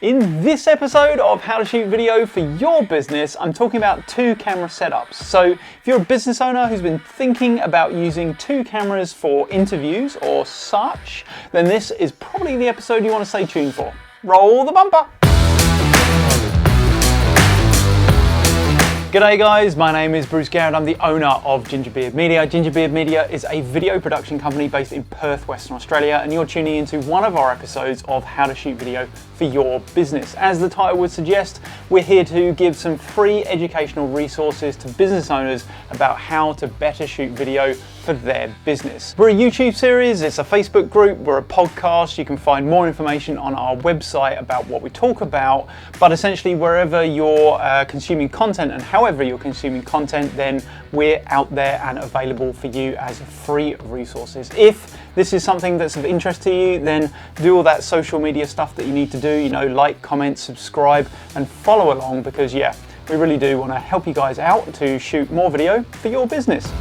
In this episode of How to Shoot Video for Your Business, I'm talking about 2 camera setups. So if you're a business owner who's been thinking about using 2 cameras for interviews or such, then this is probably the episode you want to stay tuned for. Roll the bumper! G'day guys, my name is Bruce Garrett. I'm the owner of GingerBeard Media. GingerBeard Media is a video production company based in Perth, Western Australia, and you're tuning into one of our episodes of How to Shoot Video for Your Business. As the title would suggest, we're here to give some free educational resources to business owners about how to better shoot video for their business. We're a YouTube series, it's a Facebook group, we're a podcast. You can find more information on our website about what we talk about, but essentially wherever you're consuming content and however you're consuming content, then we're out there and available for you as free resources. If this is something that's of interest to you, then do all that social media stuff that you need to do, like, comment, subscribe, and follow along, because yeah, we really do want to help you guys out to shoot more video for your business.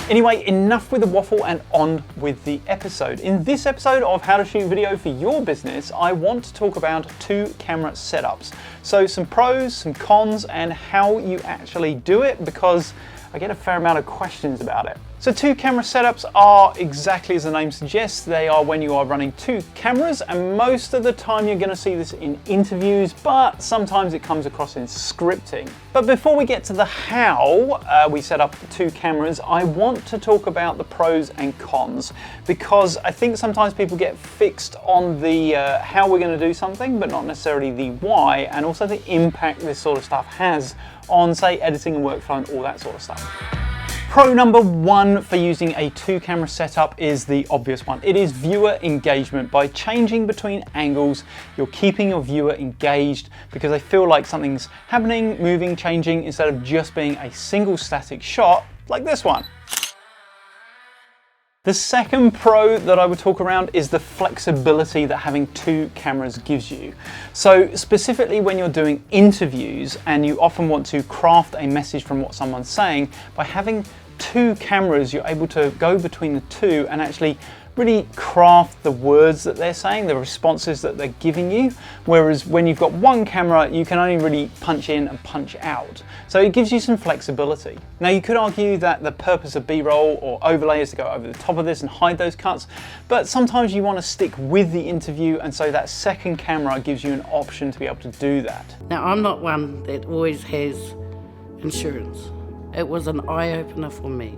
Anyway, enough with the waffle and on with the episode. In this episode of How to Shoot Video for Your Business, I want to talk about 2 camera setups. So some pros, some cons, and how you actually do it, because I get a fair amount of questions about it. So 2 camera setups are exactly as the name suggests. They are when you are running 2 cameras, and most of the time you're going to see this in interviews, but sometimes it comes across in scripting. But before we get to the how we set up the 2 cameras, I want to talk about the pros and cons, because I think sometimes people get fixed on the how we're going to do something, but not necessarily the why, and also the impact this sort of stuff has on, say, editing and workflow and all that sort of stuff. Pro number 1 for using a 2 camera setup is the obvious one. It is viewer engagement. By changing between angles, you're keeping your viewer engaged because they feel like something's happening, moving, changing, instead of just being a single static shot like this one. The second pro that I would talk around is the flexibility that having 2 cameras gives you. So specifically when you're doing interviews and you often want to craft a message from what someone's saying, by having 2 cameras, you're able to go between the 2 and actually really craft the words that they're saying, the responses that they're giving you. Whereas when you've got 1 camera, you can only really punch in and punch out. So it gives you some flexibility. Now you could argue that the purpose of B-roll or overlay is to go over the top of this and hide those cuts, but sometimes you want to stick with the interview, and so that second camera gives you an option to be able to do that. Now I'm not one that always has insurance. It was an eye-opener for me.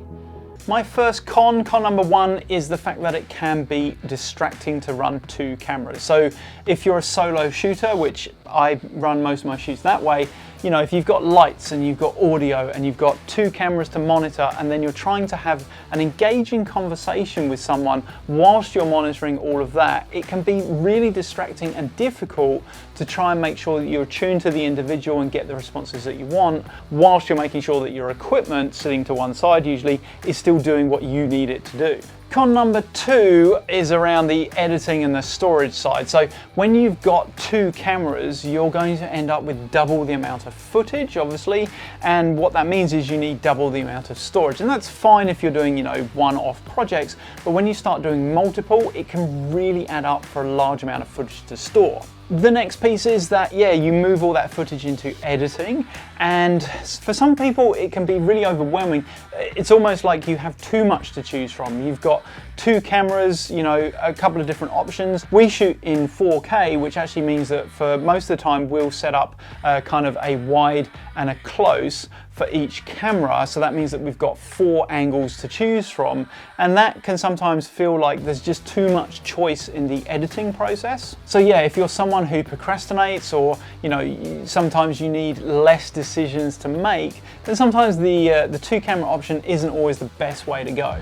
My first con number 1 is the fact that it can be distracting to run 2 cameras. So if you're a solo shooter, which I run most of my shoots that way, if you've got lights and you've got audio and you've got 2 cameras to monitor, and then you're trying to have an engaging conversation with someone whilst you're monitoring all of that, it can be really distracting and difficult to try and make sure that you're attuned to the individual and get the responses that you want, whilst you're making sure that your equipment, sitting to one side usually, is still doing what you need it to do. Con number 2 is around the editing and the storage side. So when you've got 2 cameras, you're going to end up with double the amount of footage, obviously, and what that means is you need double the amount of storage. And that's fine if you're doing, one-off projects, but when you start doing multiple, it can really add up for a large amount of footage to store. The next piece is that, you move all that footage into editing, and for some people it can be really overwhelming. It's almost like you have too much to choose from. You've got 2 cameras, a couple of different options. We shoot in 4K, which actually means that for most of the time we'll set up kind of a wide and a close for each camera. So that means that we've got 4 angles to choose from, and that can sometimes feel like there's just too much choice in the editing process. So yeah, if you're someone who procrastinates, or sometimes you need less decisions to make, then sometimes the 2 camera option isn't always the best way to go.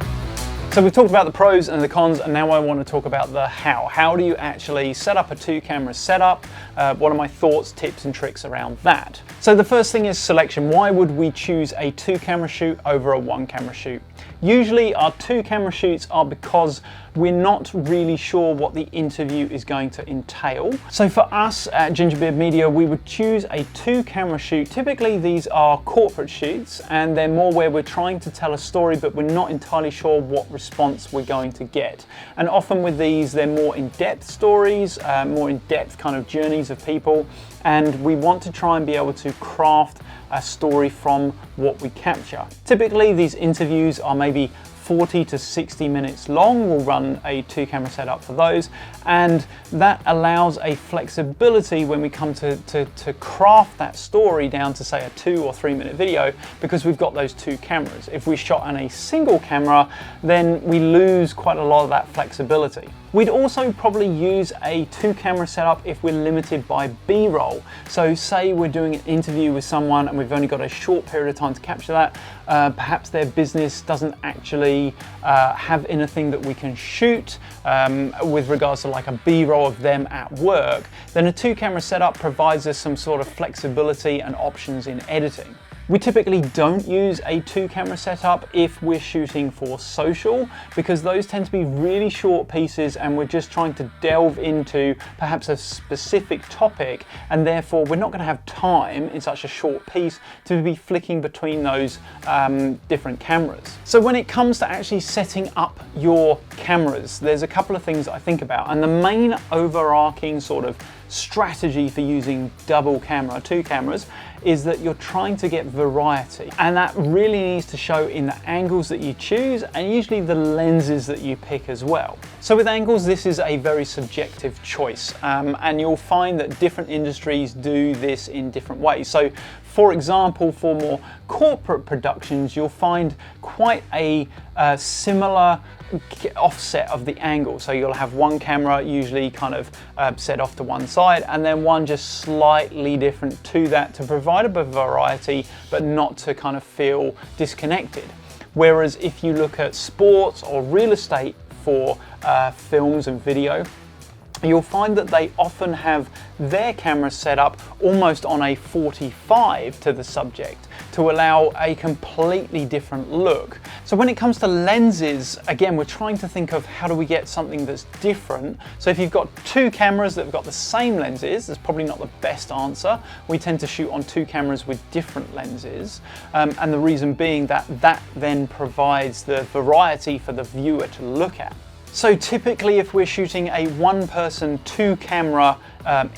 So we've talked about the pros and the cons, and now I want to talk about the how. How do you actually set up a 2 camera setup? What are my thoughts, tips and tricks around that? So the first thing is selection. Why would we choose a 2 camera shoot over a 1 camera shoot? Usually our 2 camera shoots are because we're not really sure what the interview is going to entail. So for us at Gingerbeard Media, we would choose a 2-camera shoot. Typically these are corporate shoots, and they're more where we're trying to tell a story, but we're not entirely sure what response we're going to get. And often with these, they're more in-depth stories, more in-depth kind of journeys of people, and we want to try and be able to craft a story from what we capture. Typically these interviews are maybe 40 to 60 minutes long. We'll run a 2-camera setup for those, and that allows a flexibility when we come to craft that story down to say a 2 or 3 minute video, because we've got those 2 cameras. If we shot on a single camera, then we lose quite a lot of that flexibility. We'd also probably use a 2-camera setup if we're limited by B-roll. So say we're doing an interview with someone and we've only got a short period of time to capture that. Perhaps their business doesn't actually have anything that we can shoot with regards to like a B-roll of them at work. Then a 2-camera setup provides us some sort of flexibility and options in editing. We typically don't use a 2-camera setup if we're shooting for social, because those tend to be really short pieces and we're just trying to delve into perhaps a specific topic, and therefore we're not going to have time in such a short piece to be flicking between those different cameras. So when it comes to actually setting up your cameras, there's a couple of things I think about, and the main overarching sort of strategy for using double camera, 2 cameras, is that you're trying to get variety, and that really needs to show in the angles that you choose and usually the lenses that you pick as well. So with angles, this is a very subjective choice, and you'll find that different industries do this in different ways. So for example, for more corporate productions, you'll find quite a similar offset of the angle. So you'll have one camera usually kind of set off to one side, and then one just slightly different to that to provide a bit of variety, but not to kind of feel disconnected. Whereas if you look at sports or real estate for films and video, you'll find that they often have their camera set up almost on a 45 to the subject to allow a completely different look. So when it comes to lenses, again, we're trying to think of how do we get something that's different. So if you've got 2 cameras that have got the same lenses, that's probably not the best answer. We tend to shoot on 2 cameras with different lenses, and the reason being that then provides the variety for the viewer to look at. So typically if we're shooting a 1-person 2-camera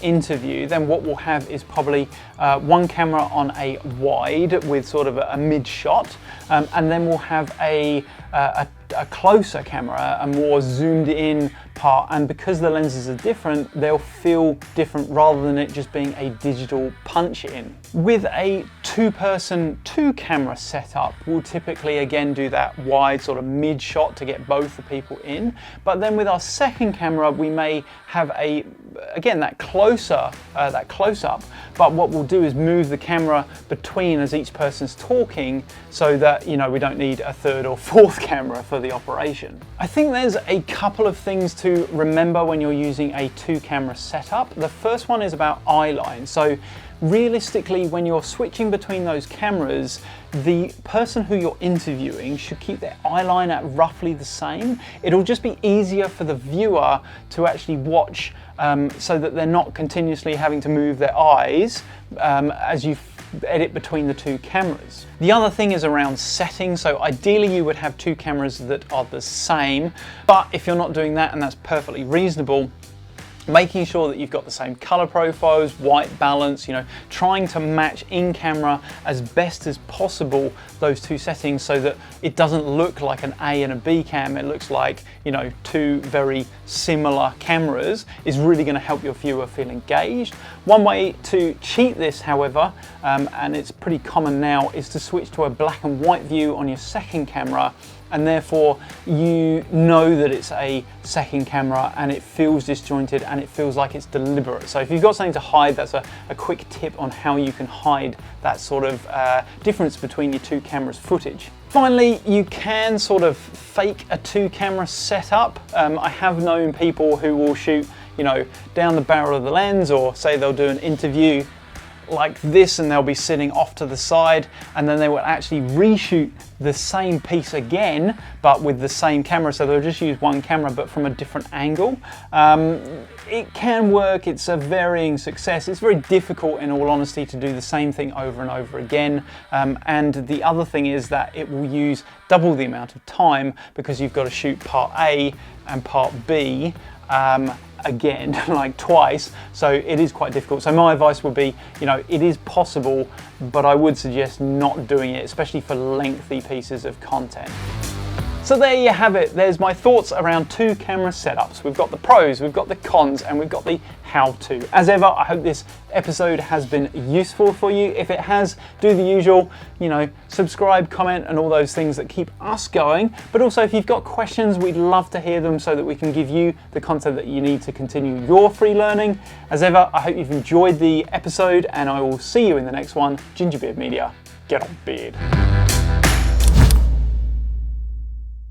interview, then what we'll have is probably 1 camera on a wide with sort of a mid shot, and then we'll have a closer camera, a more zoomed in part, and because the lenses are different, they'll feel different rather than it just being a digital punch in. With a 2-person 2-camera setup, we'll typically again do that wide sort of mid shot to get both the people in, but then with our second camera we may have again that close up, but what we'll do is move the camera between as each person's talking, so that we don't need a 3rd or 4th camera for the operation. I think there's a couple of things to remember when you're using a 2-camera setup. The first one is about eye line. So realistically, when you're switching between those cameras, the person who you're interviewing should keep their eye line at roughly the same. It'll just be easier for the viewer to actually watch, so that they're not continuously having to move their eyes as you edit between the 2 cameras. The other thing is around settings. So ideally you would have 2 cameras that are the same, but if you're not doing that, and that's perfectly reasonable, making sure that you've got the same color profiles, white balance, trying to match in camera as best as possible those 2 settings so that it doesn't look like an A and a B cam, it looks like 2 very similar cameras, is really going to help your viewer feel engaged. One way to cheat this, however, and it's pretty common now, is to switch to a black and white view on your second camera, and therefore you know that it's a second camera and it feels disjointed and it feels like it's deliberate. So if you've got something to hide, that's a quick tip on how you can hide that sort of difference between your 2 cameras footage. Finally, you can sort of fake a 2-camera setup. I have known people who will shoot down the barrel of the lens, or say they'll do an interview like this, and they'll be sitting off to the side, and then they will actually reshoot the same piece again, but with the same camera. So they'll just use one camera, but from a different angle. It can work. It's a varying success. It's very difficult, in all honesty, to do the same thing over and over again. And the other thing is that it will use double the amount of time, because you've got to shoot part A and part B again, like twice. So it is quite difficult. So my advice would be, you know, it is possible, but I would suggest not doing it, especially for lengthy pieces of content. So there you have it. There's my thoughts around 2 camera setups. We've got the pros, we've got the cons, and we've got the how-to. As ever, I hope this episode has been useful for you. If it has, do the usual, you know, subscribe, comment, and all those things that keep us going. But also, if you've got questions, we'd love to hear them so that we can give you the content that you need to continue your free learning. As ever, I hope you've enjoyed the episode, and I will see you in the next one. Gingerbeard Media, get on beard.